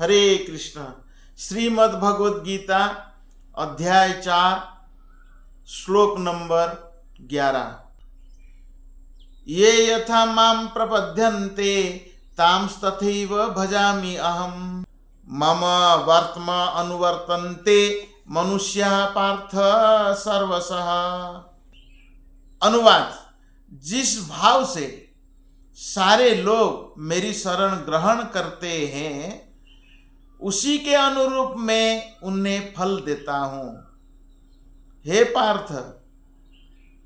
हरे कृष्ण। श्रीमद् भगवद गीता अध्याय 4 श्लोक नंबर 11। ये यथा मां प्रपद्यन्ते तांस्तथैव भजामि अहम् मम वर्त्म अनुवर्तन्ते मनुष्याः पार्थ सर्वशः। अनुवाद: जिस भाव से सारे लोग मेरी शरण ग्रहण करते हैं उसी के अनुरूप मैं उन्हें फल देता हूं। हे पार्थ,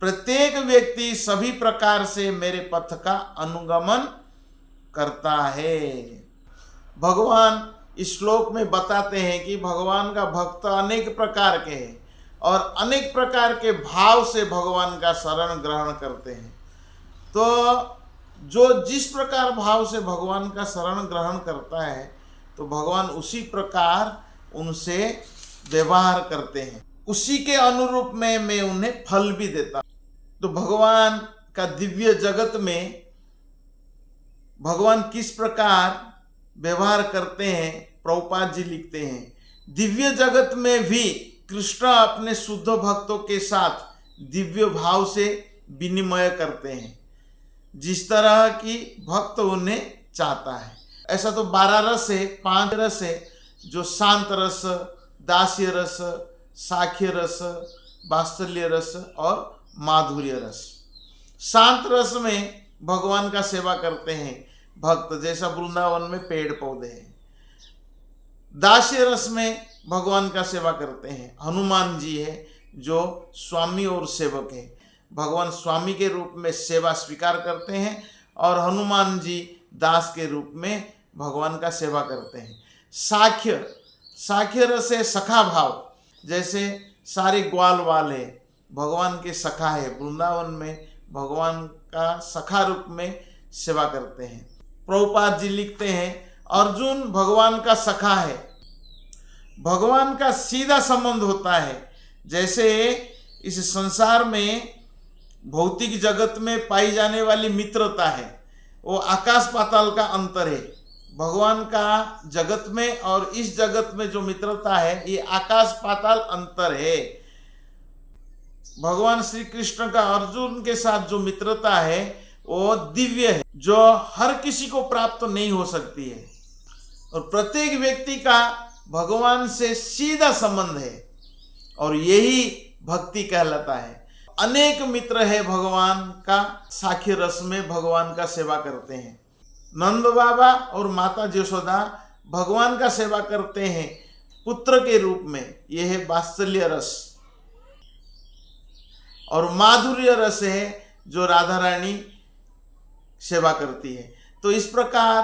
प्रत्येक व्यक्ति सभी प्रकार से मेरे पथ का अनुगमन करता है। भगवान इस श्लोक में बताते हैं कि भगवान का भक्त अनेक प्रकार के हैं और अनेक प्रकार के भाव से भगवान का शरण ग्रहण करते हैं। तो जो जिस प्रकार भाव से भगवान का शरण ग्रहण करता है तो भगवान उसी प्रकार उनसे व्यवहार करते हैं, उसी के अनुरूप में मैं उन्हें फल भी देता हूं। तो भगवान का दिव्य जगत में भगवान किस प्रकार व्यवहार करते हैं, प्रभुपाद जी लिखते हैं, दिव्य जगत में भी कृष्ण अपने शुद्ध भक्तों के साथ दिव्य भाव से विनिमय करते हैं, जिस तरह की भक्त उन्हें चाहता है। ऐसा तो 12 रस है, 5 रस है, जो शांत रस, दास्य रस, साख्य रस, वात्सल्य रस और माधुर्य रस। शांत रस में भगवान का सेवा करते हैं भक्त, जैसा वृंदावन में पेड़ पौधे हैं। दास्य रस में भगवान का सेवा करते हैं हनुमान जी है, जो स्वामी और सेवक है। भगवान स्वामी के रूप में सेवा स्वीकार करते हैं और हनुमान जी दास के रूप में भगवान का सेवा करते हैं। साख्य रस है सखा भाव, जैसे सारे ग्वाल वाले भगवान के सखा है, वृंदावन में भगवान का सखा रूप में सेवा करते हैं। प्रभुपाद जी लिखते हैं अर्जुन भगवान का सखा है, भगवान का सीधा संबंध होता है। जैसे इस संसार में भौतिक जगत में पाई जाने वाली मित्रता है, वो आकाश पाताल का अंतर है। भगवान का जगत में और इस जगत में जो मित्रता है ये आकाश पाताल अंतर है। भगवान श्री कृष्ण का अर्जुन के साथ जो मित्रता है वो दिव्य है, जो हर किसी को प्राप्त नहीं हो सकती है। और प्रत्येक व्यक्ति का भगवान से सीधा संबंध है और यही भक्ति कहलाता है। अनेक मित्र है भगवान का, साख्य रस में भगवान का सेवा करते हैं। नंद बाबा और माता यशोदा भगवान का सेवा करते हैं पुत्र के रूप में, यह है वात्सल्य रस। और माधुर्य रस है जो राधा रानी सेवा करती है। तो इस प्रकार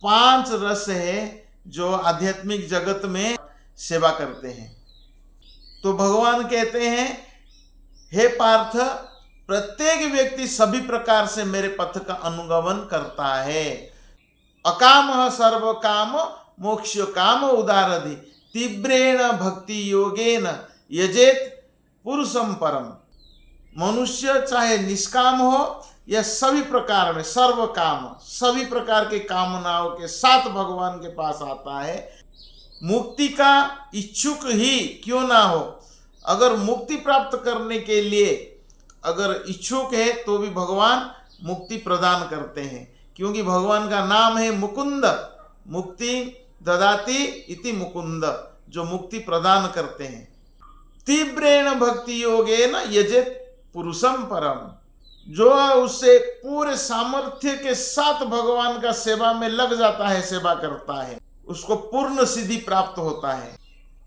5 रस है जो आध्यात्मिक जगत में सेवा करते हैं। तो भगवान कहते हैं हे पार्थ, प्रत्येक व्यक्ति सभी प्रकार से मेरे पथ का अनुगमन करता है। अकाम सर्व काम मोक्ष काम उदारधि तीव्रेण भक्ति योगेन यजेत पुरुषम परम। मनुष्य चाहे निष्काम हो या सभी प्रकार में सर्व काम, सभी प्रकार के कामनाओं के साथ भगवान के पास आता है। मुक्ति का इच्छुक ही क्यों ना हो, अगर मुक्ति प्राप्त करने के लिए अगर इच्छुक है तो भी भगवान मुक्ति प्रदान करते हैं, क्योंकि भगवान का नाम है मुकुंद, मुक्ति ददाति इति मुकुंद, जो मुक्ति प्रदान करते हैं। तीव्रेण भक्ति योगेन यजेत पुरुषम परम, जो उससे पूरे सामर्थ्य के साथ भगवान का सेवा में लग जाता है, सेवा करता है, उसको पूर्ण सिद्धि प्राप्त होता है।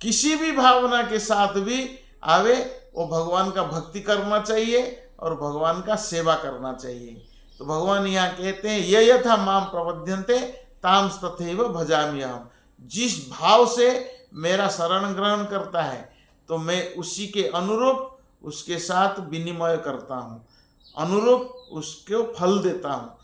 किसी भी भावना के साथ भी आवे वो भगवान का भक्ति करना चाहिए और भगवान का सेवा करना चाहिए। तो भगवान यहाँ कहते हैं ये यथा माम प्रपद्यन्ते तांस तथैव भजामि अहम्। जिस भाव से मेरा शरण ग्रहण करता है तो मैं उसी के अनुरूप उसके साथ विनिमय करता हूँ, अनुरूप उसको फल देता हूँ।